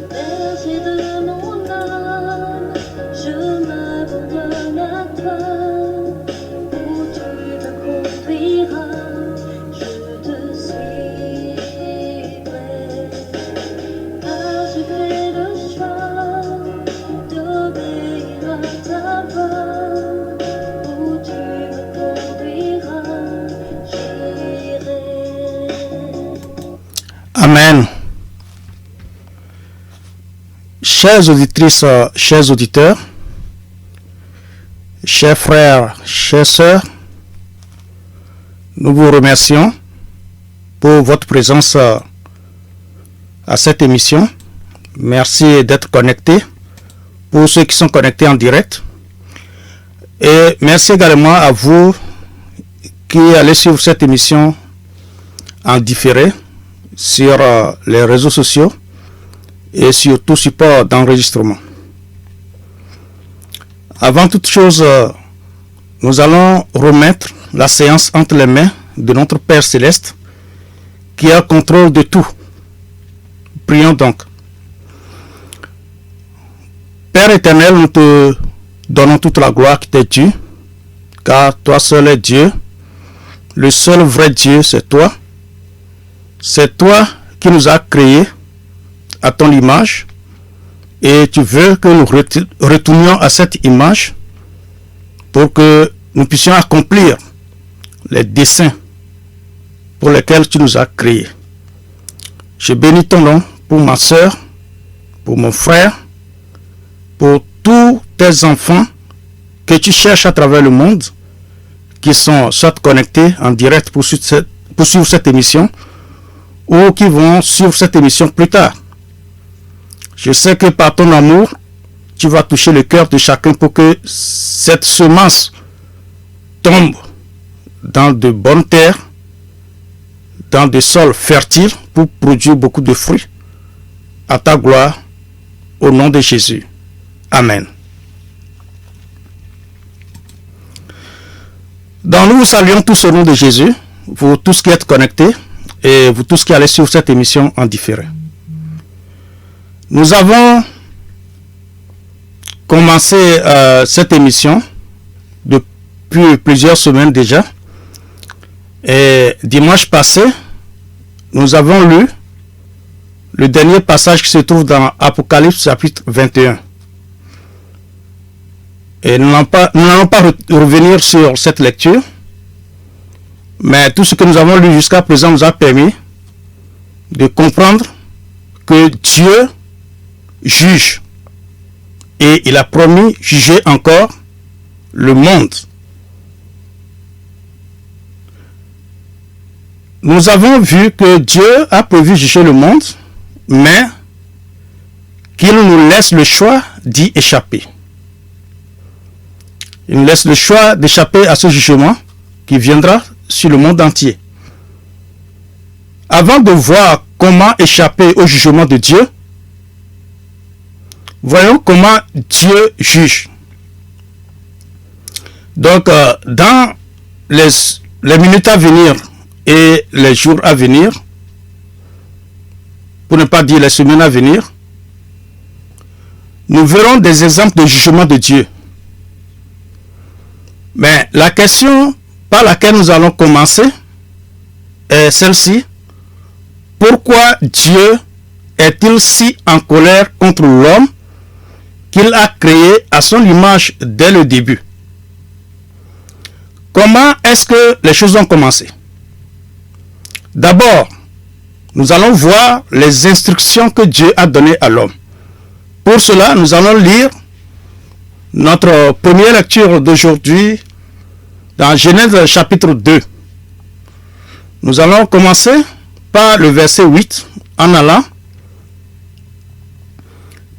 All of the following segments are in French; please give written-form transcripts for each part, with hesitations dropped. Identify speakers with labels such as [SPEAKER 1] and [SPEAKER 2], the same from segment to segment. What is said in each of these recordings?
[SPEAKER 1] Berger de mon âme, je m'abandonne à toi. Où tu me conduiras, je te suivrai. Car j'ai fait le choix d'obéir à ta voix. Où tu me conduiras, j'irai.
[SPEAKER 2] Amen. Chères auditrices, chers auditeurs, chers frères, chères sœurs, nous vous remercions pour votre présence à cette émission. Merci d'être connectés pour ceux qui sont connectés en direct. Et merci également à vous qui allez suivre cette émission en différé sur les réseaux sociaux et sur tout support d'enregistrement. Avant toute chose, nous allons remettre la séance entre les mains de notre Père Céleste qui a contrôle de tout. Prions donc. Père éternel, nous te donnons toute la gloire qui t'est due, car toi seul est Dieu. Le seul vrai Dieu, c'est toi. C'est toi qui nous as créés à ton image, et tu veux que nous retournions à cette image pour que nous puissions accomplir les desseins pour lesquels tu nous as créés. Je bénis ton nom pour ma soeur, pour mon frère, pour tous tes enfants que tu cherches à travers le monde, qui sont soit connectés en direct pour suivre cette émission, ou qui vont suivre cette émission plus tard. Je sais que par ton amour, tu vas toucher le cœur de chacun pour que cette semence tombe dans de bonnes terres, dans des sols fertiles pour produire beaucoup de fruits. À ta gloire, au nom de Jésus. Amen. Donc nous vous saluons tous au nom de Jésus, vous tous qui êtes connectés et vous tous qui allez suivre cette émission en différé. Nous avons commencé cette émission depuis plusieurs semaines déjà. Et dimanche passé, nous avons lu le dernier passage qui se trouve dans Apocalypse chapitre 21. Et nous n'allons pas revenir sur cette lecture, mais tout ce que nous avons lu jusqu'à présent nous a permis de comprendre que Dieu juge, et il a promis juger encore le monde. Nous avons vu que Dieu a prévu juger le monde, mais qu'il nous laisse le choix d'y échapper. Il nous laisse le choix d'échapper à ce jugement qui viendra sur le monde entier. Avant de voir comment échapper au jugement de Dieu, voyons comment Dieu juge. Donc, dans les minutes à venir et les jours à venir, pour ne pas dire les semaines à venir, nous verrons des exemples de jugement de Dieu. Mais la question par laquelle nous allons commencer est celle-ci. Pourquoi Dieu est-il si en colère contre l'homme qu'il a créé à son image dès le début? Comment est-ce que les choses ont commencé? D'abord, nous allons voir les instructions que Dieu a données à l'homme. Pour cela, nous allons lire notre première lecture d'aujourd'hui dans Genèse chapitre 2. Nous allons commencer par le verset 8 en allant.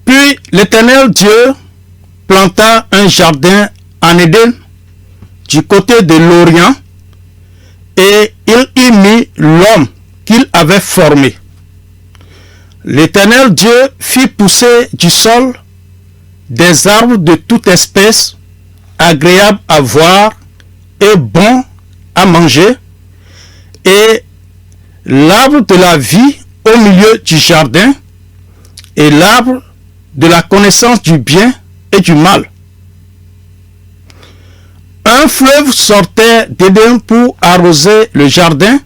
[SPEAKER 2] Puis l'Éternel Dieu planta un jardin en Éden du côté de l'Orient, et il y mit l'homme qu'il avait formé. L'Éternel Dieu fit pousser du sol des arbres de toute espèce, agréables à voir et bons à manger, et l'arbre de la vie au milieu du jardin et l'arbre de la connaissance du bien et du mal. Un fleuve sortait d'Éden pour arroser le jardin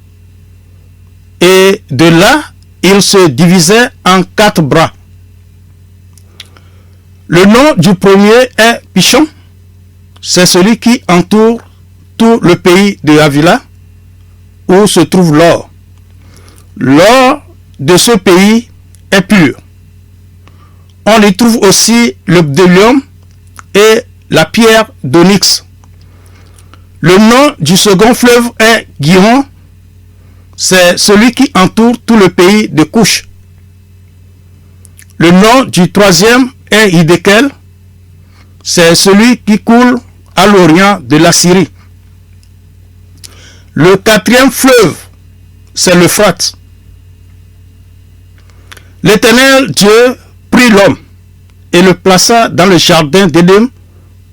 [SPEAKER 2] et de là, il se divisait en 4 bras. Le nom du premier est Pishon, c'est celui qui entoure tout le pays de Havila où se trouve l'or. L'or de ce pays est pur. On y trouve aussi le bdellium et la pierre d'onyx. Le nom du second fleuve est Gihon, c'est celui qui entoure tout le pays de Couche. Le nom du troisième est Hiddekel, c'est celui qui coule à l'orient de la Syrie. Le quatrième fleuve, c'est l'Euphrate. L'Éternel Dieu prit l'homme et le plaça dans le jardin d'Éden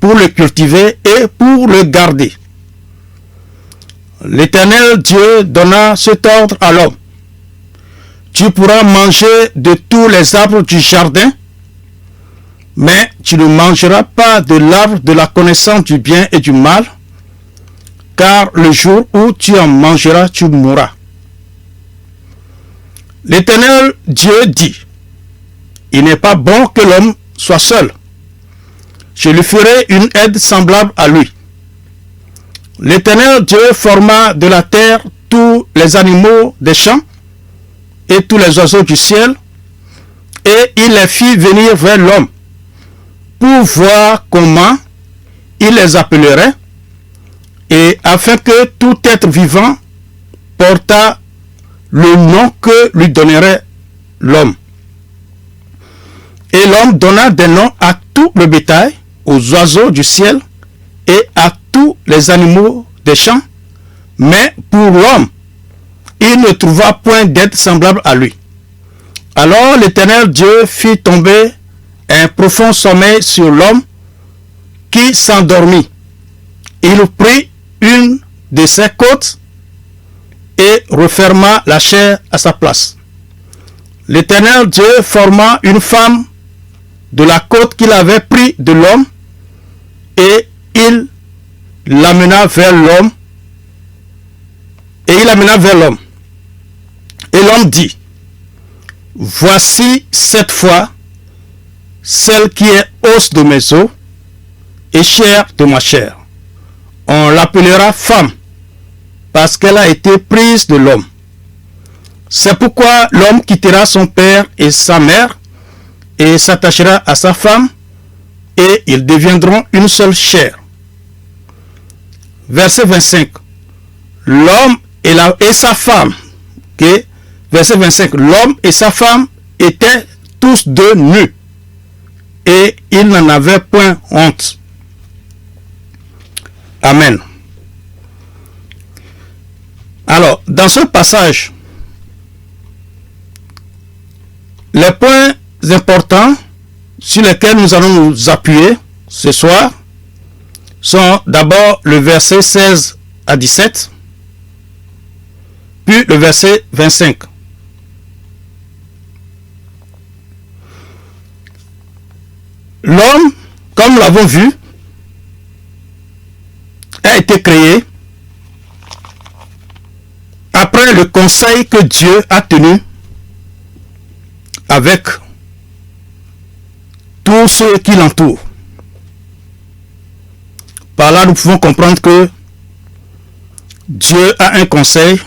[SPEAKER 2] pour le cultiver et pour le garder. L'Éternel Dieu donna cet ordre à l'homme. Tu pourras manger de tous les arbres du jardin, mais tu ne mangeras pas de l'arbre de la connaissance du bien et du mal, car le jour où tu en mangeras, tu mourras. L'Éternel Dieu dit, il n'est pas bon que l'homme soit seul. Je lui ferai une aide semblable à lui. L'Éternel Dieu forma de la terre tous les animaux des champs et tous les oiseaux du ciel, et il les fit venir vers l'homme pour voir comment il les appellerait, et afin que tout être vivant portât le nom que lui donnerait l'homme. Et l'homme donna des noms à tout le bétail, aux oiseaux du ciel et à tous les animaux des champs, mais pour l'homme, il ne trouva point d'aide semblable à lui. Alors l'Éternel Dieu fit tomber un profond sommeil sur l'homme qui s'endormit. Il prit une de ses côtes et referma la chair à sa place. L'Éternel Dieu forma une femme de la côte qu'il avait pris de l'homme et il l'amena vers l'homme. Et l'homme dit, voici cette fois celle qui est os de mes os et chair de ma chair. On l'appellera femme parce qu'elle a été prise de l'homme. C'est pourquoi l'homme quittera son père et sa mère et s'attachera à sa femme et ils deviendront une seule chair. Verset 25. L'homme et sa femme. Okay? Verset 25. L'homme et sa femme étaient tous deux nus et ils n'en avaient point honte. Amen. Alors, dans ce passage, les points importants sur lesquels nous allons nous appuyer ce soir sont d'abord le verset 16 à 17, puis le verset 25. L'homme, comme nous l'avons vu, a été créé après le conseil que Dieu a tenu avec tous ceux qui l'entourent. Par là, nous pouvons comprendre que Dieu a un conseil,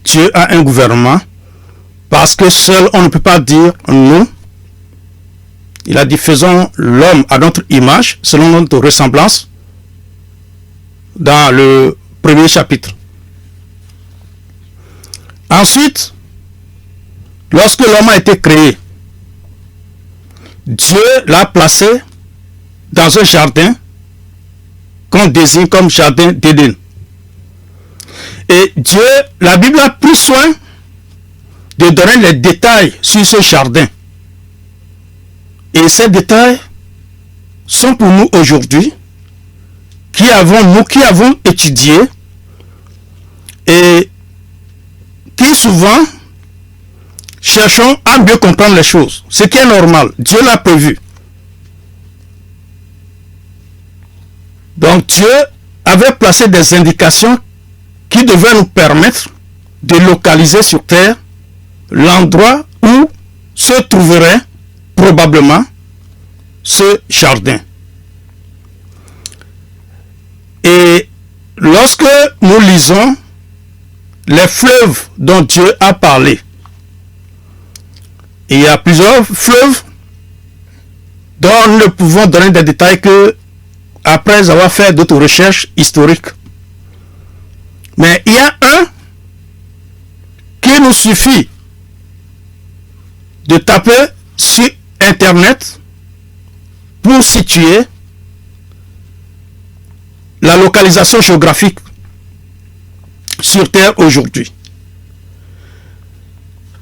[SPEAKER 2] Dieu a un gouvernement, parce que seul on ne peut pas dire non. Il a dit, faisons l'homme à notre image, selon notre ressemblance, dans le premier chapitre. Ensuite, lorsque l'homme a été créé, Dieu l'a placé dans un jardin qu'on désigne comme jardin d'Éden. Et Dieu, la Bible a pris soin de donner les détails sur ce jardin. Et ces détails sont pour nous aujourd'hui, qui avons étudié et souvent cherchons à mieux comprendre les choses, ce qui est normal. Dieu l'a prévu. Donc Dieu avait placé des indications qui devaient nous permettre de localiser sur terre l'endroit où se trouverait probablement ce jardin. Et lorsque nous lisons les fleuves dont Dieu a parlé, il y a plusieurs fleuves dont nous ne pouvons donner des détails que après avoir fait d'autres recherches historiques. Mais il y a un qui nous suffit de taper sur Internet pour situer la localisation géographique sur Terre aujourd'hui.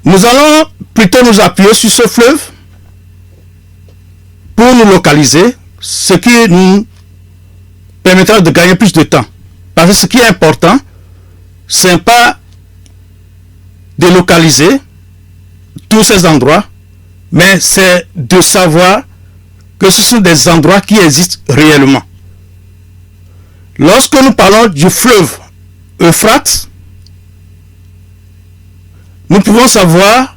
[SPEAKER 2] Nous allons plutôt nous appuyer sur ce fleuve pour nous localiser, ce qui nous permettra de gagner plus de temps. Parce que ce qui est important, ce n'est pas de localiser tous ces endroits, mais c'est de savoir que ce sont des endroits qui existent réellement. Lorsque nous parlons du fleuve Euphrate, nous pouvons savoir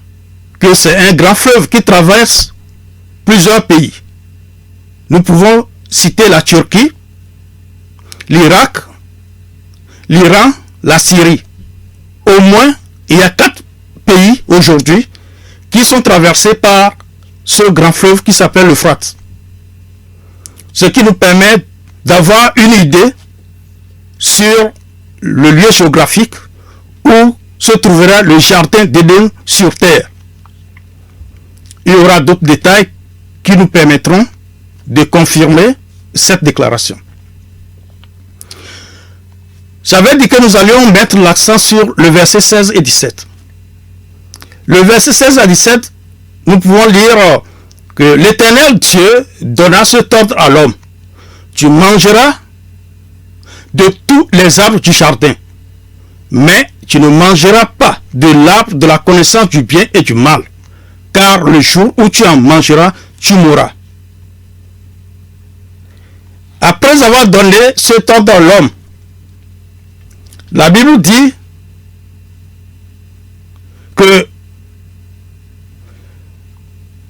[SPEAKER 2] que c'est un grand fleuve qui traverse plusieurs pays. Nous pouvons citer la Turquie, l'Irak, l'Iran, la Syrie. Au moins, il y a 4 pays aujourd'hui qui sont traversés par ce grand fleuve qui s'appelle l'Euphrate. Ce qui nous permet d'avoir une idée sur le lieu géographique où se trouvera le jardin d'Éden sur terre. Il y aura d'autres détails qui nous permettront de confirmer cette déclaration. J'avais dit que nous allions mettre l'accent sur le verset 16 et 17. Le verset 16 à 17, nous pouvons lire que l'Éternel Dieu donna cet ordre à l'homme. Tu mangeras de tous les arbres du jardin, mais tu ne mangeras pas de l'arbre de la connaissance du bien et du mal, car le jour où tu en mangeras, tu mourras. Après avoir donné cet ordre à l'homme, la Bible dit que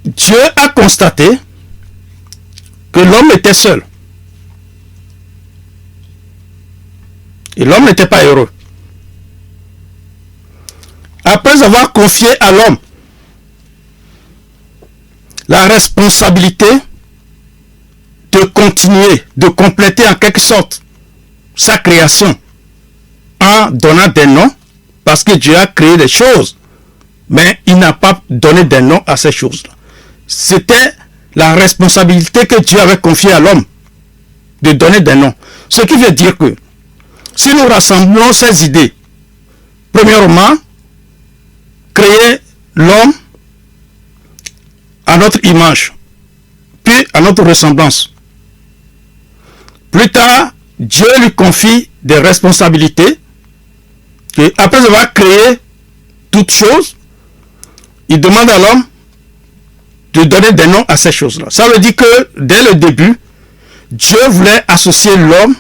[SPEAKER 2] Dieu a constaté que l'homme était seul. Et l'homme n'était pas heureux. Après avoir confié à l'homme la responsabilité de continuer, de compléter en quelque sorte sa création en donnant des noms, parce que Dieu a créé des choses, mais il n'a pas donné des noms à ces choses-là. C'était la responsabilité que Dieu avait confiée à l'homme de donner des noms. Ce qui veut dire que si nous rassemblons ces idées, premièrement, créer l'homme à notre image, puis à notre ressemblance. Plus tard, Dieu lui confie des responsabilités, et après avoir créé toutes choses, il demande à l'homme de donner des noms à ces choses-là. Ça veut dire que dès le début, Dieu voulait associer l'homme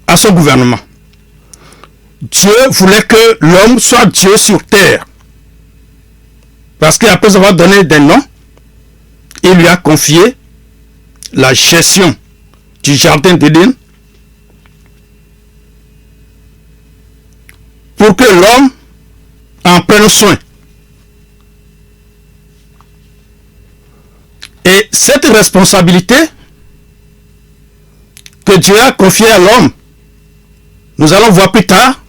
[SPEAKER 2] à son gouvernement. Dieu voulait que l'homme soit Dieu sur terre. Parce qu'après avoir donné des noms, il lui a confié la gestion du jardin d'Éden pour que l'homme en prenne soin. Et cette responsabilité que Dieu a confiée à l'homme, nous allons voir plus tard,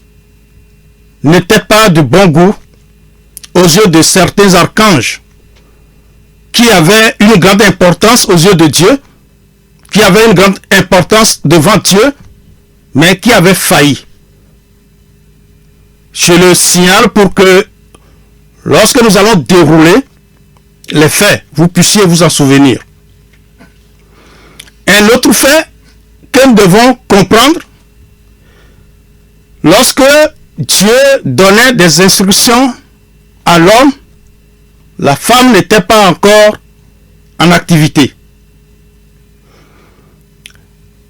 [SPEAKER 2] n'était pas de bon goût aux yeux de certains archanges qui avaient une grande importance aux yeux de Dieu, qui avaient une grande importance devant Dieu, mais qui avaient failli. Je le signale pour que lorsque nous allons dérouler les faits, vous puissiez vous en souvenir. Un autre fait que nous devons comprendre, lorsque Dieu donnait des instructions à l'homme, la femme n'était pas encore en activité.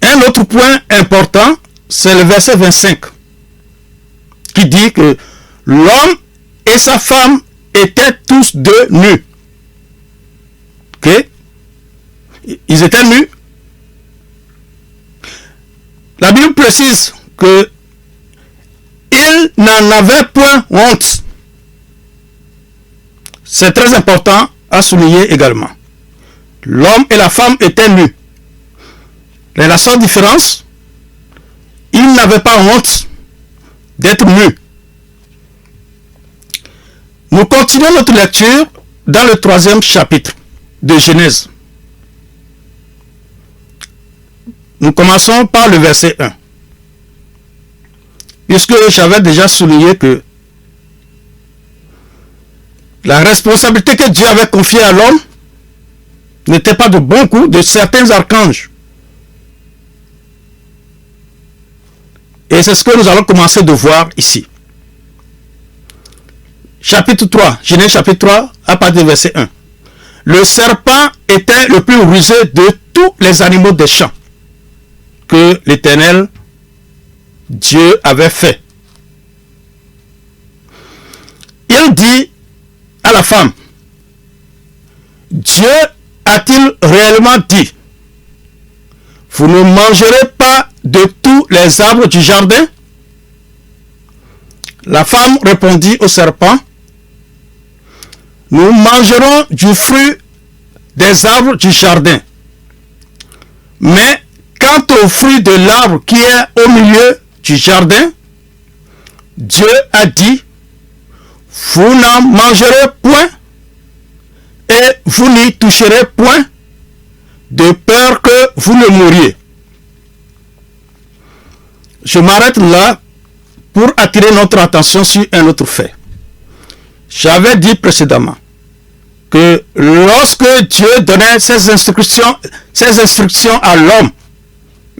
[SPEAKER 2] Un autre point important, c'est le verset 25, qui dit que l'homme et sa femme étaient tous deux nus. Ok? Ils étaient nus. La Bible précise que ils n'en avaient point honte. C'est très important à souligner également. L'homme et la femme étaient nus. Mais la seule différence, ils n'avaient pas honte d'être nus. Nous continuons notre lecture dans le 3e chapitre de Genèse. Nous commençons par le verset 1. Puisque j'avais déjà souligné que la responsabilité que Dieu avait confiée à l'homme n'était pas de bon goût de certains archanges. Et c'est ce que nous allons commencer de voir ici. Chapitre 3, Genèse chapitre 3, à partir du verset 1. Le serpent était le plus rusé de tous les animaux des champs que l'Éternel Dieu avait fait. Il dit à la femme, Dieu a-t-il réellement dit, vous ne mangerez pas de tous les arbres du jardin? La femme répondit au serpent, nous mangerons du fruit des arbres du jardin. Mais quant au fruit de l'arbre qui est au milieu du jardin, Dieu a dit, vous n'en mangerez point et vous n'y toucherez point, de peur que vous ne mouriez. Je m'arrête là pour attirer notre attention sur un autre fait. J'avais dit précédemment que lorsque Dieu donnait ses instructions à l'homme,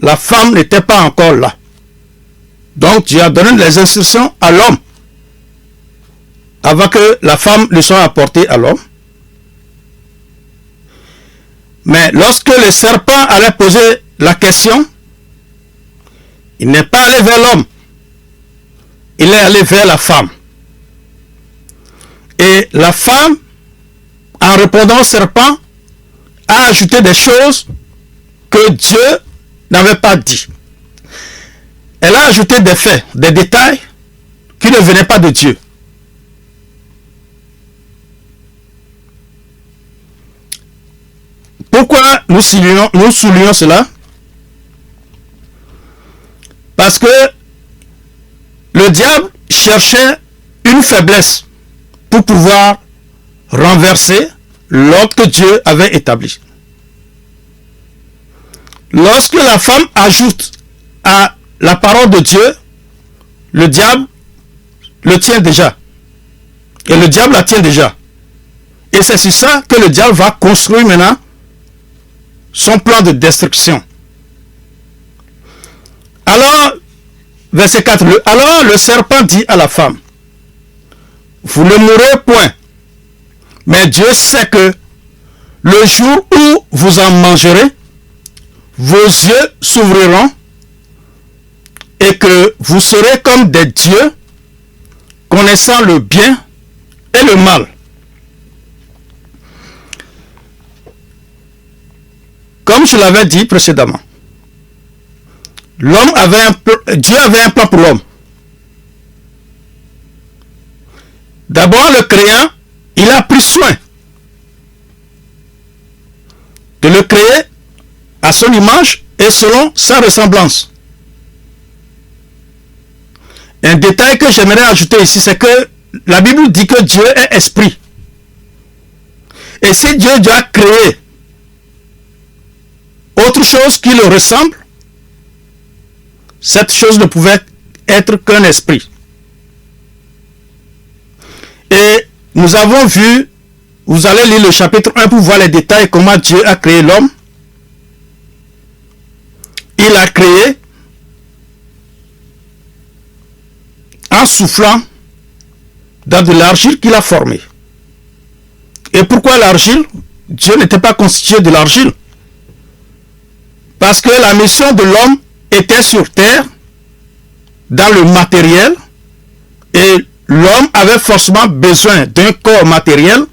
[SPEAKER 2] la femme n'était pas encore là. Donc Dieu a donné les instructions à l'homme avant que la femme ne soit apportée à l'homme. Mais lorsque le serpent allait poser la question, il n'est pas allé vers l'homme, il est allé vers la femme. Et la femme, en répondant au serpent, a ajouté des choses que Dieu n'avait pas dit. Elle a ajouté des faits, des détails qui ne venaient pas de Dieu. Pourquoi nous soulignons cela? Parce que le diable cherchait une faiblesse pour pouvoir renverser l'ordre que Dieu avait établi. Lorsque la femme ajoute à la parole de Dieu, le diable le tient déjà. Et le diable la tient déjà. Et c'est sur ça que le diable va construire maintenant son plan de destruction. Alors, verset 4, alors le serpent dit à la femme, vous ne mourrez point, mais Dieu sait que le jour où vous en mangerez, vos yeux s'ouvriront et que vous serez comme des dieux, connaissant le bien et le mal. Comme je l'avais dit précédemment, Dieu avait un plan pour l'homme. D'abord, le créant, il a pris soin de le créer à son image et selon sa ressemblance. Un détail que j'aimerais ajouter ici, c'est que la Bible dit que Dieu est esprit. Et si Dieu a créé autre chose qui le ressemble, cette chose ne pouvait être qu'un esprit. Et nous avons vu, vous allez lire le chapitre 1 pour voir les détails, comment Dieu a créé l'homme. Il a créé en en soufflant dans de l'argile qu'il a formée. Et pourquoi l'argile? Dieu n'était pas constitué de l'argile. Parce que la mission de l'homme était sur terre, dans le matériel, et l'homme avait forcément besoin d'un corps matériel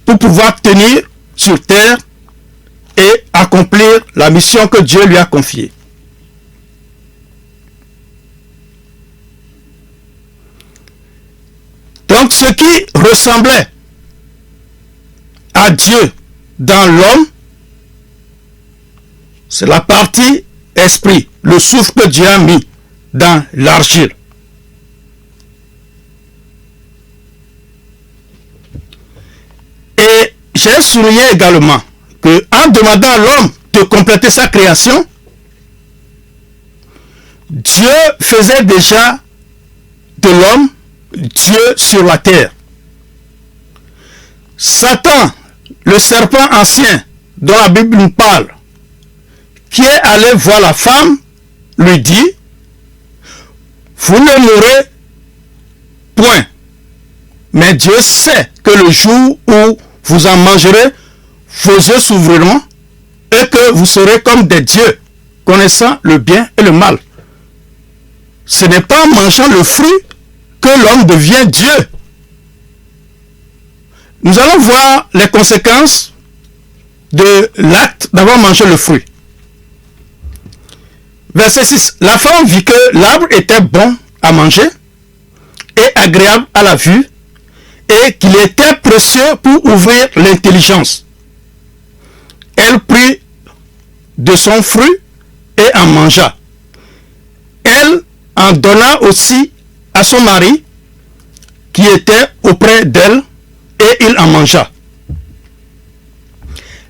[SPEAKER 2] pour pouvoir tenir sur terre et accomplir la mission que Dieu lui a confiée. Donc ce qui ressemblait à Dieu dans l'homme, c'est la partie esprit, le souffle que Dieu a mis dans l'argile. Et j'ai souligné également que en demandant à l'homme de compléter sa création, Dieu faisait déjà de l'homme Dieu sur la terre. Satan, le serpent ancien dont la Bible nous parle, qui est allé voir la femme, lui dit: vous ne mourrez point. Mais Dieu sait que le jour où vous en mangerez, vos yeux s'ouvriront et que vous serez comme des dieux, connaissant le bien et le mal. Ce n'est pas en mangeant le fruit que l'homme devient Dieu. Nous allons voir les conséquences de l'acte d'avoir mangé le fruit. Verset 6. La femme vit que l'arbre était bon à manger et agréable à la vue, et qu'il était précieux pour ouvrir l'intelligence. Elle prit de son fruit et en mangea. Elle en donna aussi à son mari qui était auprès d'elle, et il en mangea.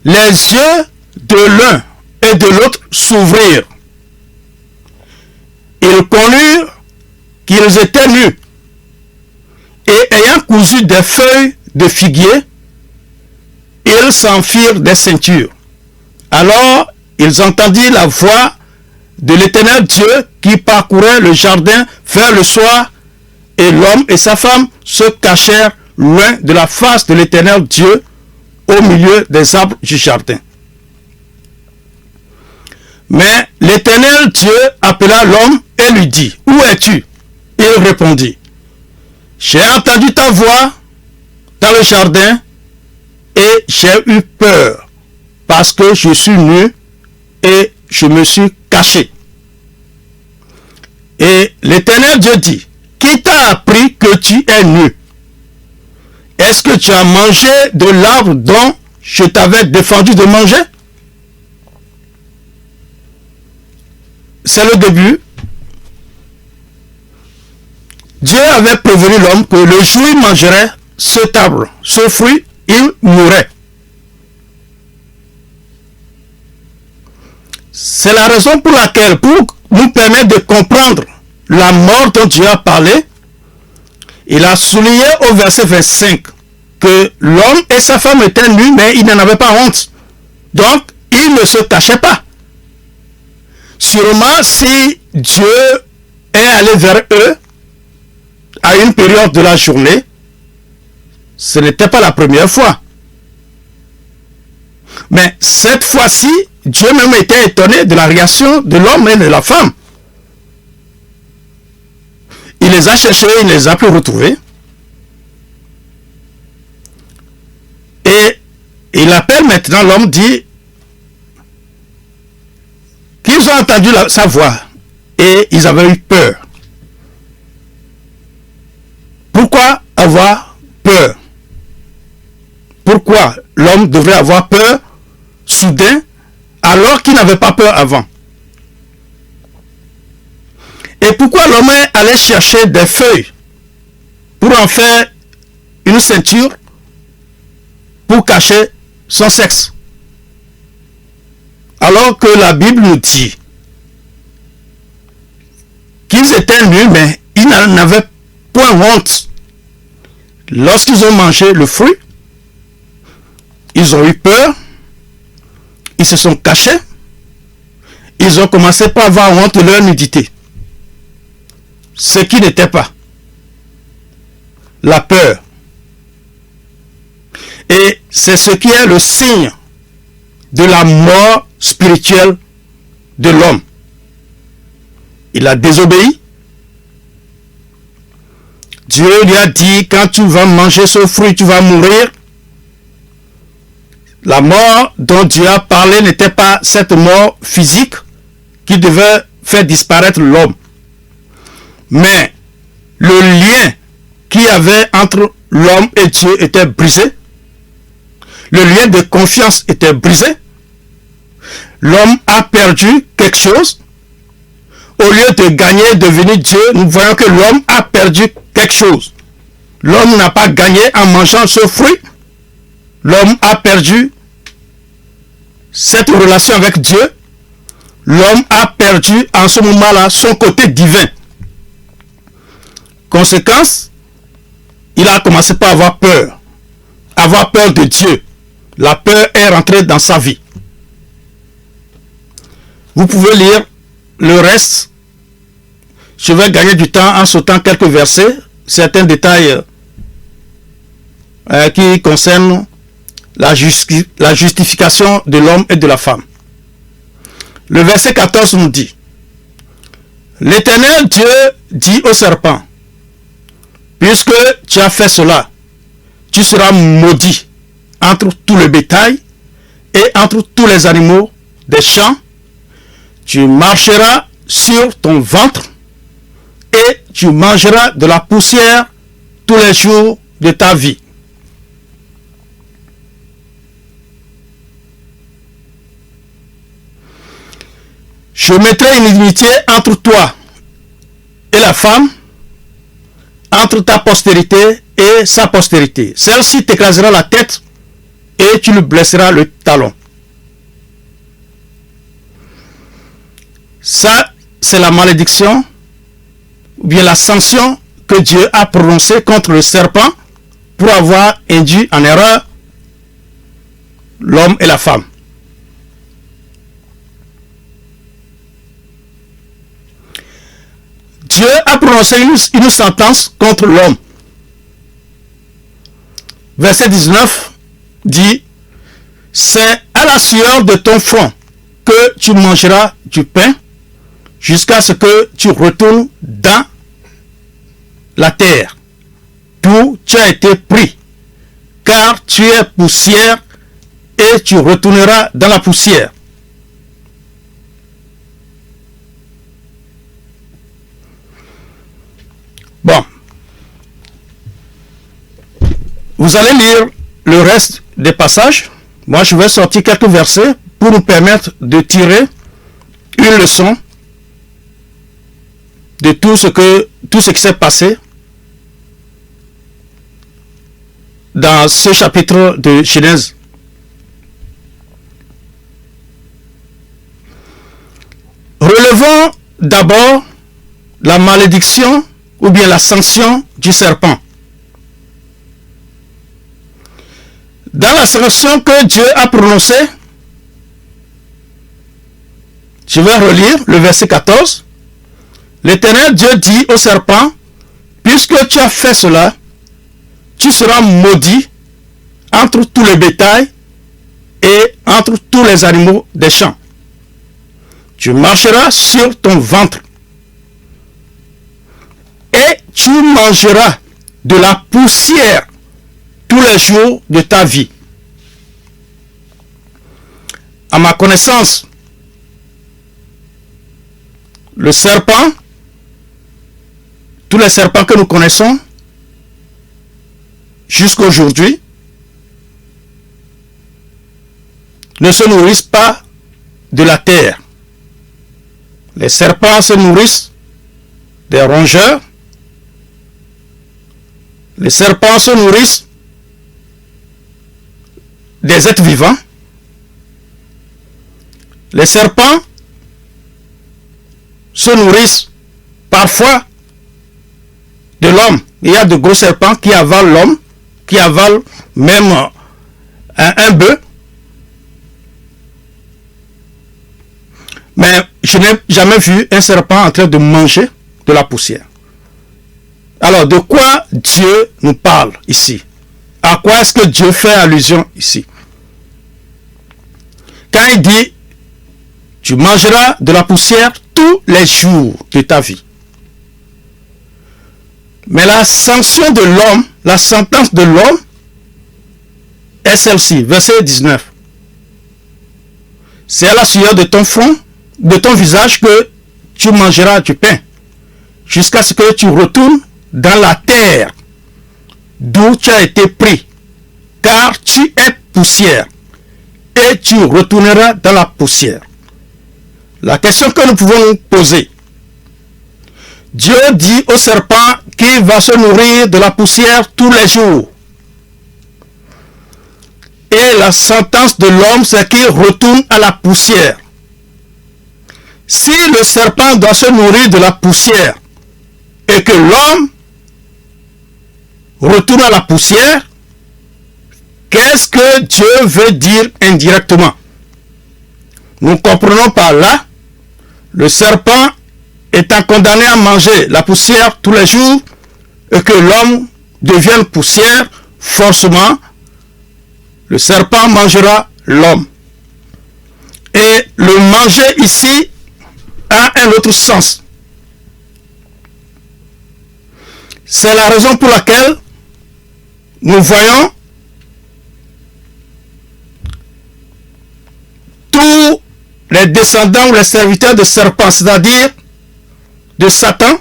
[SPEAKER 2] Les yeux de l'un et de l'autre s'ouvrirent. Ils connurent qu'ils étaient nus, et ayant cousu des feuilles de figuier, ils s'en firent des ceintures. Alors ils entendirent la voix de l'Éternel Dieu qui parcourait le jardin vers le soir, et l'homme et sa femme se cachèrent loin de la face de l'Éternel Dieu au milieu des arbres du jardin. Mais l'Éternel Dieu appela l'homme et lui dit: où es-tu? Il répondit: j'ai entendu ta voix dans le jardin et j'ai eu peur parce que je suis nu et je me suis caché. Et l'Éternel Dieu dit: qui t'a appris que tu es nu? Est-ce que tu as mangé de l'arbre dont je t'avais défendu de manger? C'est le début. Dieu avait prévenu l'homme que le jour où il mangerait cet arbre, ce fruit, il mourrait. C'est la raison pour laquelle, pour nous permettre de comprendre la mort dont Dieu a parlé, il a souligné au verset 25 que l'homme et sa femme étaient nus, mais ils n'en avaient pas honte. Donc, ils ne se cachaient pas. Sûrement, si Dieu est allé vers eux à une période de la journée, ce n'était pas la première fois. Mais cette fois-ci, Dieu même était étonné de la réaction de l'homme et de la femme. Il les a cherchés, il les a pu retrouver. Et il appelle maintenant l'homme, dit qu'ils ont entendu sa voix et ils avaient eu peur. Pourquoi avoir peur? Pourquoi l'homme devrait avoir peur soudain alors qu'il n'avait pas peur avant? Et pourquoi l'homme allait chercher des feuilles pour en faire une ceinture pour cacher son sexe? Alors que la Bible nous dit qu'ils étaient nus, mais ils n'en avaient point honte. Lorsqu'ils ont mangé le fruit, ils ont eu peur, ils se sont cachés, ils ont commencé par avoir honte de leur nudité. ce qui n'était pas. La peur. Et c'est ce qui est le signe de la mort spirituelle de l'homme. Il a désobéi. Dieu lui a dit, quand tu vas manger ce fruit, tu vas mourir. La mort dont Dieu a parlé n'était pas cette mort physique qui devait faire disparaître l'homme. Mais le lien qu'il y avait entre l'homme et Dieu était brisé. Le lien de confiance était brisé. L'homme a perdu quelque chose. Au lieu de gagner et devenir Dieu, nous voyons que l'homme a perdu quelque chose. L'homme n'a pas gagné en mangeant ce fruit. L'homme a perdu cette relation avec Dieu. L'homme a perdu en ce moment-là son côté divin. Conséquence, il a commencé par avoir peur de Dieu. La peur est rentrée dans sa vie. Vous pouvez lire le reste. Je vais gagner du temps en sautant quelques versets, certains détails qui concernent la justification de l'homme et de la femme. Le verset 14 nous dit, l'Éternel Dieu dit au serpent, puisque tu as fait cela, tu seras maudit entre tout le bétail et entre tous les animaux des champs. Tu marcheras sur ton ventre et tu mangeras de la poussière tous les jours de ta vie. Je mettrai une inimitié entre toi et la femme, entre ta postérité et sa postérité. Celle-ci t'écrasera la tête et tu lui blesseras le talon. Ça, c'est la malédiction ou bien la sanction que Dieu a prononcée contre le serpent pour avoir induit en erreur l'homme et la femme. Dieu a prononcé une sentence contre l'homme. Verset 19 dit, c'est à la sueur de ton front que tu mangeras du pain jusqu'à ce que tu retournes dans la terre d'où tu as été pris, car tu es poussière et tu retourneras dans la poussière. Bon, vous allez lire le reste des passages. Moi, je vais sortir quelques versets pour nous permettre de tirer une leçon de tout ce qui s'est passé dans ce chapitre de Genèse. Relevons d'abord la malédiction ou bien la sanction du serpent. Dans la sanction que Dieu a prononcée, je vais relire le verset 14. L'Éternel Dieu dit au serpent, puisque tu as fait cela, tu seras maudit entre tout le bétail et entre tous les animaux des champs. Tu marcheras sur ton ventre et tu mangeras de la poussière tous les jours de ta vie. À ma connaissance, le serpent, tous les serpents que nous connaissons jusqu'à aujourd'hui ne se nourrissent pas de la terre. Les serpents se nourrissent des rongeurs. Les serpents se nourrissent des êtres vivants. Les serpents se nourrissent parfois de l'homme. Il y a de gros serpents qui avalent l'homme, qui avalent même un bœuf. Mais je n'ai jamais vu un serpent en train de manger de la poussière. Alors, de quoi Dieu nous parle ici? À quoi est-ce que Dieu fait allusion ici? Quand il dit, tu mangeras de la poussière tous les jours de ta vie. Mais la sanction de l'homme, la sentence de l'homme est celle-ci, verset 19. C'est à la sueur de ton front, de ton visage que tu mangeras du pain, jusqu'à ce que tu retournes dans la terre d'où tu as été pris, car tu es poussière, et tu retourneras dans la poussière. La question que nous pouvons nous poser, Dieu dit au serpent qu'il va se nourrir de la poussière tous les jours. Et la sentence de l'homme, c'est qu'il retourne à la poussière. Si le serpent doit se nourrir de la poussière et que l'homme retourne à la poussière, qu'est-ce que Dieu veut dire indirectement? Nous comprenons par là, le serpent étant condamné à manger la poussière tous les jours et que l'homme devienne poussière, forcément, le serpent mangera l'homme. Et le manger ici a un autre sens. C'est la raison pour laquelle nous voyons tous les descendants ou les serviteurs de serpents, c'est-à-dire de Satan,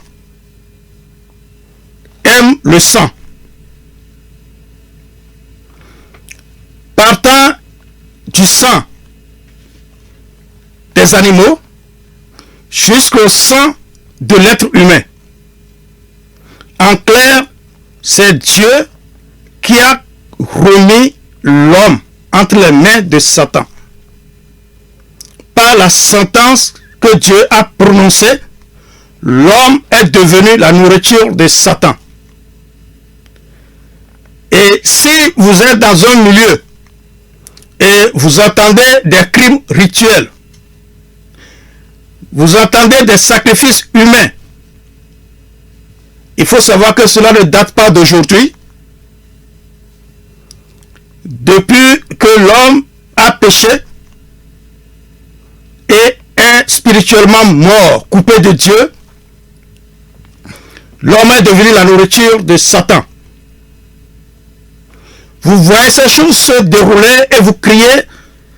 [SPEAKER 2] aiment le sang. Partant du sang des animaux jusqu'au sang de l'être humain. En clair, c'est Dieu qui a remis l'homme entre les mains de Satan. Par la sentence que Dieu a prononcée, l'homme est devenu la nourriture de Satan. Et si vous êtes dans un milieu et vous entendez des crimes rituels, vous entendez des sacrifices humains, il faut savoir que cela ne date pas d'aujourd'hui. Depuis que l'homme a péché et est spirituellement mort, coupé de Dieu, l'homme est devenu la nourriture de Satan. Vous voyez ces choses se dérouler et vous criez,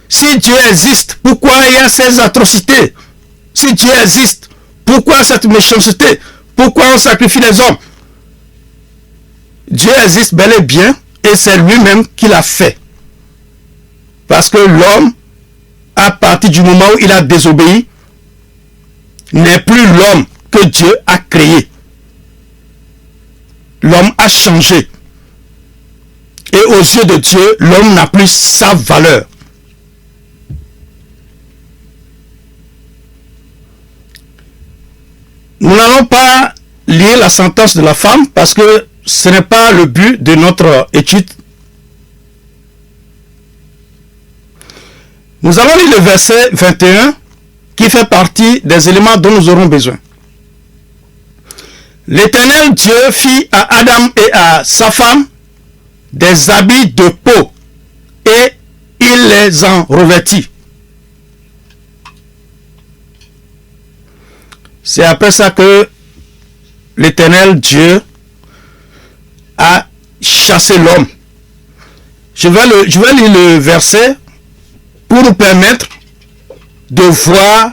[SPEAKER 2] si Dieu existe, pourquoi il y a ces atrocités? Si Dieu existe, pourquoi cette méchanceté? Pourquoi on sacrifie les hommes? Dieu existe bel et bien et c'est lui-même qui l'a fait. Parce que l'homme, à partir du moment où il a désobéi, n'est plus l'homme que Dieu a créé. L'homme a changé. Et aux yeux de Dieu, l'homme n'a plus sa valeur. Nous n'allons pas lire la sentence de la femme parce que ce n'est pas le but de notre étude. Nous allons lire le verset 21 qui fait partie des éléments dont nous aurons besoin. L'Éternel Dieu fit à Adam et à sa femme des habits de peau et il les en revêtit. C'est après ça que l'Éternel Dieu a chassé l'homme. Je vais lire le verset pour nous permettre de voir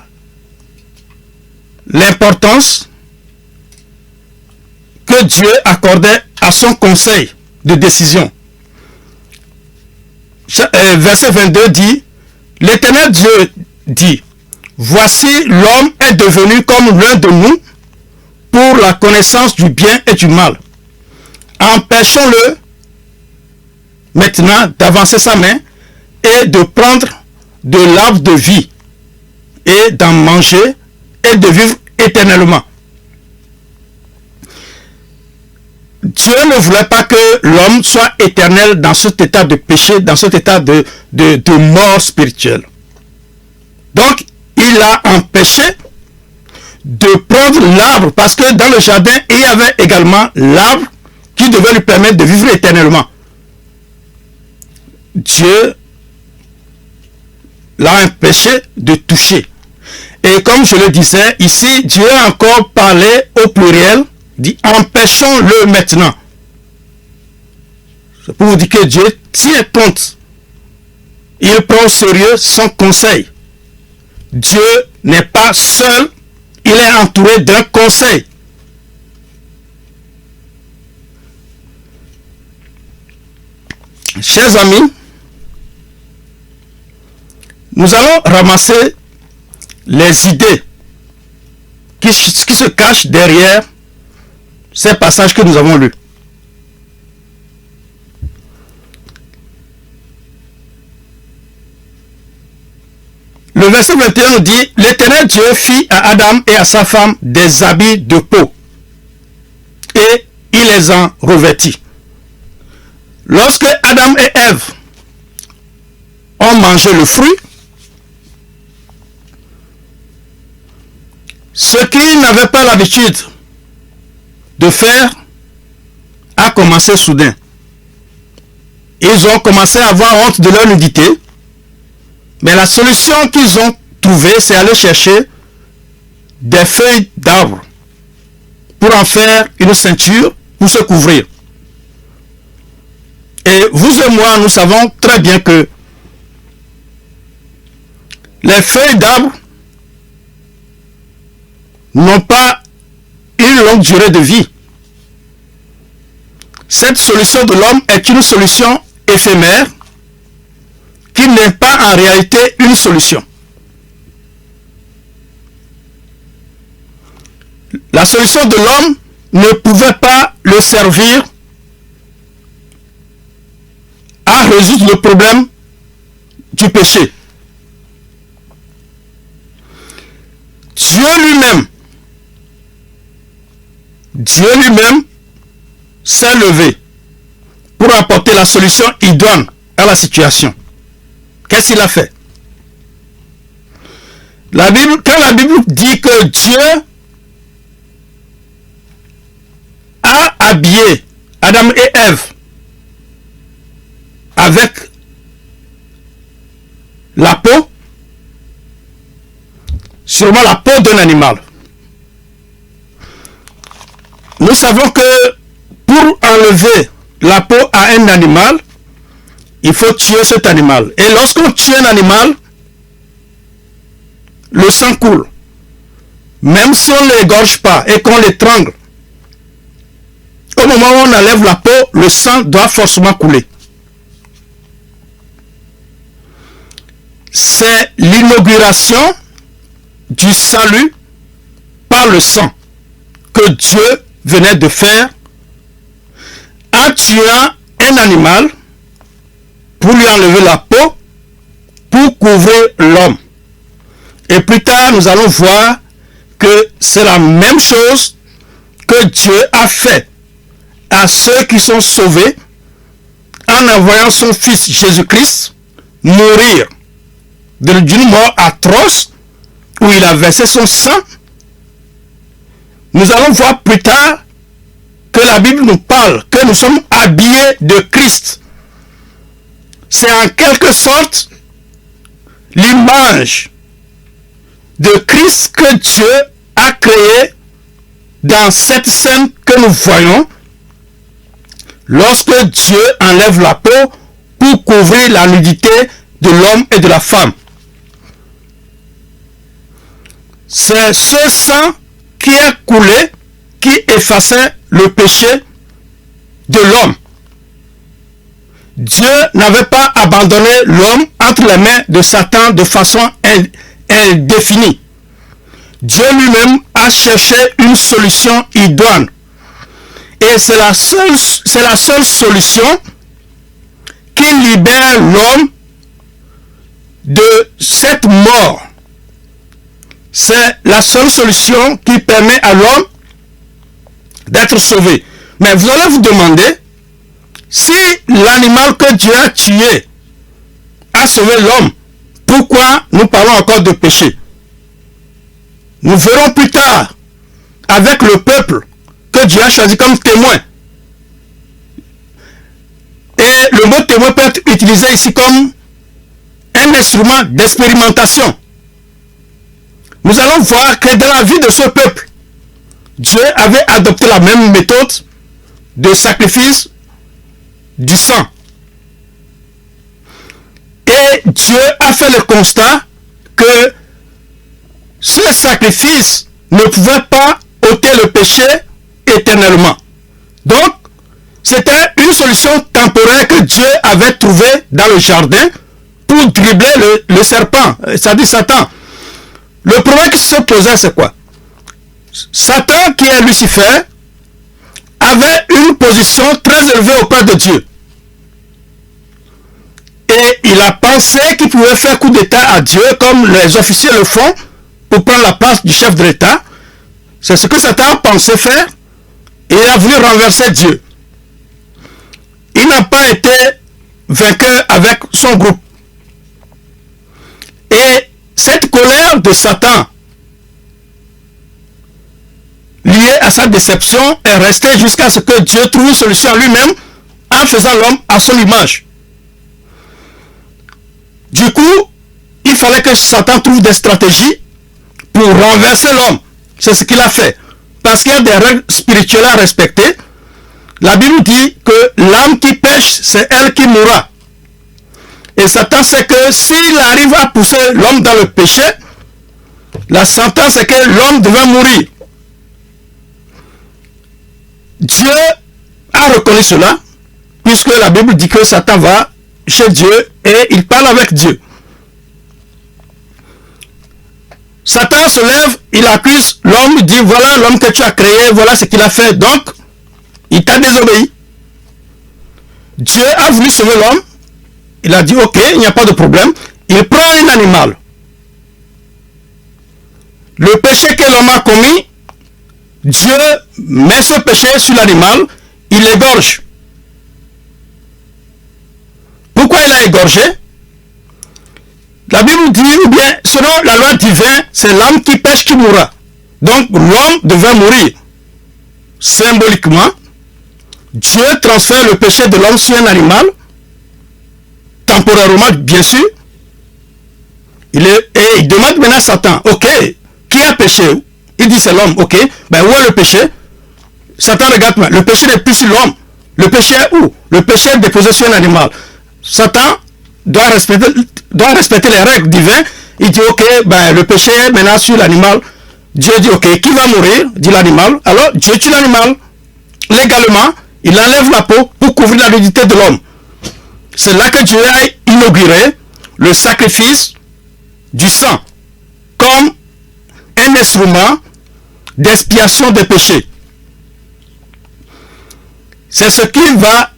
[SPEAKER 2] l'importance que Dieu accordait à son conseil de décision. Verset 22 dit, l'Éternel Dieu dit, voici l'homme est devenu comme l'un de nous pour la connaissance du bien et du mal. Empêchons-le maintenant d'avancer sa main et de prendre de l'arbre de vie et d'en manger et de vivre éternellement. Dieu ne voulait pas que l'homme soit éternel dans cet état de péché, dans cet état de mort spirituelle. Donc, il a empêché de prendre l'arbre, parce que dans le jardin, il y avait également l'arbre qui devait lui permettre de vivre éternellement. Dieu l'a empêché de toucher. Et comme je le disais, ici, Dieu a encore parlé au pluriel, dit empêchons-le maintenant. C'est pour vous dire que Dieu tient compte. Il prend au sérieux son conseil. Dieu n'est pas seul, il est entouré d'un conseil. Chers amis, nous allons ramasser les idées qui se cachent derrière ces passages que nous avons lus. Le verset 21 nous dit, l'Éternel Dieu fit à Adam et à sa femme des habits de peau, et il les en revêtit. Lorsque Adam et Ève ont mangé le fruit, ce qu'ils n'avaient pas l'habitude de faire a commencé soudain. Ils ont commencé à avoir honte de leur nudité. Mais la solution qu'ils ont trouvée, c'est aller chercher des feuilles d'arbre pour en faire une ceinture pour se couvrir. Et vous et moi, nous savons très bien que les feuilles d'arbre n'ont pas une longue durée de vie. Cette solution de l'homme est une solution éphémère qui n'est pas en réalité une solution. La solution de l'homme ne pouvait pas le servir à résoudre le problème du péché. Dieu lui-même s'est levé pour apporter la solution idoine à la situation. Qu'est-ce qu'il a fait? Quand la Bible dit que Dieu a habillé Adam et Ève avec la peau, sûrement la peau d'un animal. Nous savons que pour enlever la peau à un animal, il faut tuer cet animal. Et lorsqu'on tue un animal, le sang coule. Même si on ne l'égorge pas et qu'on l'étrangle, au moment où on enlève la peau, le sang doit forcément couler. C'est l'inauguration du salut par le sang que Dieu venait de faire en tuant un animal pour lui enlever la peau, pour couvrir l'homme. Et plus tard, nous allons voir que c'est la même chose que Dieu a fait à ceux qui sont sauvés en envoyant son Fils Jésus-Christ mourir d'une mort atroce où il a versé son sang. Nous allons voir plus tard que la Bible nous parle que nous sommes habillés de Christ. C'est en quelque sorte l'image de Christ que Dieu a créé dans cette scène que nous voyons lorsque Dieu enlève la peau pour couvrir la nudité de l'homme et de la femme. C'est ce sang qui est coulé qui effaçait le péché de l'homme. Dieu n'avait pas abandonné l'homme entre les mains de Satan de façon indéfinie. Dieu lui-même a cherché une solution idoine. Et c'est la seule solution qui libère l'homme de cette mort. C'est la seule solution qui permet à l'homme d'être sauvé. Mais vous allez vous demander, si l'animal que Dieu a tué a sauvé l'homme, pourquoi nous parlons encore de péché? Nous verrons plus tard avec le peuple que Dieu a choisi comme témoin. Et le mot témoin peut être utilisé ici comme un instrument d'expérimentation. Nous allons voir que dans la vie de ce peuple, Dieu avait adopté la même méthode de sacrifice du sang. Et Dieu a fait le constat que ce sacrifice ne pouvait pas ôter le péché éternellement. Donc, c'était une solution temporaire que Dieu avait trouvée dans le jardin pour dribbler le serpent, c'est-à-dire Satan. Le problème qui se posait, c'est quoi? Satan, qui est Lucifer, avait une position très élevée auprès de Dieu. Et il a pensé qu'il pouvait faire coup d'état à Dieu, comme les officiers le font, pour prendre la place du chef de l'État. C'est ce que Satan a pensé faire, et il a voulu renverser Dieu. Il n'a pas été vainqueur avec son groupe. Et cette colère de Satan, liée à sa déception, est restée jusqu'à ce que Dieu trouve une solution à lui-même en faisant l'homme à son image. Du coup, il fallait que Satan trouve des stratégies pour renverser l'homme. C'est ce qu'il a fait. Parce qu'il y a des règles spirituelles à respecter. La Bible dit que l'âme qui pêche, c'est elle qui mourra. Et Satan sait que s'il arrive à pousser l'homme dans le péché, la sentence est que l'homme devait mourir. Dieu a reconnu cela, puisque la Bible dit que Satan va chez Dieu et il parle avec Dieu. Satan se lève, il accuse l'homme, il dit voilà l'homme que tu as créé, voilà ce qu'il a fait, donc il t'a désobéi. Dieu a voulu sauver l'homme, il a dit ok, il n'y a pas de problème, il prend un animal. Le péché que l'homme a commis, Dieu met ce péché sur l'animal, il l'égorge. Pourquoi il a égorgé? La Bible dit, ou bien, selon la loi divine, c'est l'homme qui pêche qui mourra. Donc, l'homme devait mourir. Symboliquement, Dieu transfère le péché de l'homme sur un animal, temporairement, bien sûr. Et il demande maintenant à Satan, ok, qui a péché? Il dit c'est l'homme, ok, ben où est le péché? Satan regarde, le péché n'est plus sur l'homme. Le péché est où? Le péché est déposé sur un animal. Satan doit respecter les règles divines. Il dit ok, ben le péché est maintenant sur l'animal. Dieu dit ok, qui va mourir? Dit l'animal. Alors Dieu tue l'animal. Légalement, il enlève la peau pour couvrir la nudité de l'homme. C'est là que Dieu a inauguré le sacrifice du sang comme un instrument d'expiation des péchés. C'est ce qui va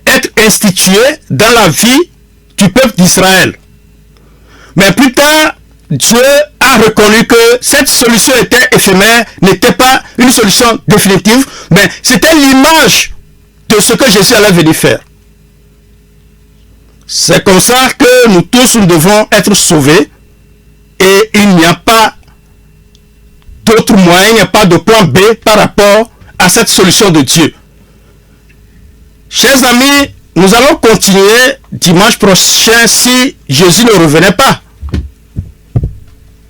[SPEAKER 2] être institué dans la vie du peuple d'Israël. Mais plus tard, Dieu a reconnu que cette solution était éphémère, n'était pas une solution définitive, mais c'était l'image de ce que Jésus allait venir faire. C'est comme ça que nous tous, nous devons être sauvés, et il n'y a pas d'autre moyen, il n'y a pas de plan B par rapport à cette solution de Dieu. Chers amis, nous allons continuer dimanche prochain si Jésus ne revenait pas.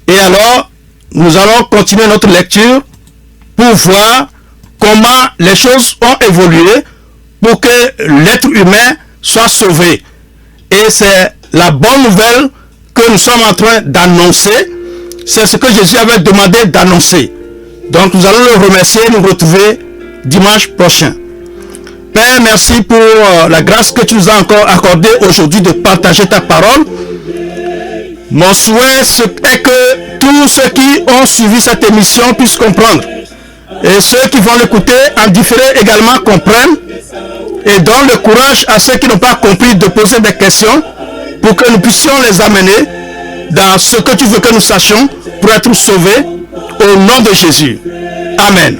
[SPEAKER 2] Et alors, nous allons continuer notre lecture pour voir comment les choses ont évolué pour que l'être humain soit sauvé. Et c'est la bonne nouvelle que nous sommes en train d'annoncer. C'est ce que Jésus avait demandé d'annoncer. Donc nous allons le remercier et nous retrouver dimanche prochain. Père, merci pour la grâce que tu nous as encore accordée aujourd'hui de partager ta parole. Mon souhait est que tous ceux qui ont suivi cette émission puissent comprendre. Et ceux qui vont l'écouter en différé également comprennent. Et donne le courage à ceux qui n'ont pas compris de poser des questions pour que nous puissions les amener dans ce que tu veux que nous sachions pour être sauvés au nom de Jésus. Amen.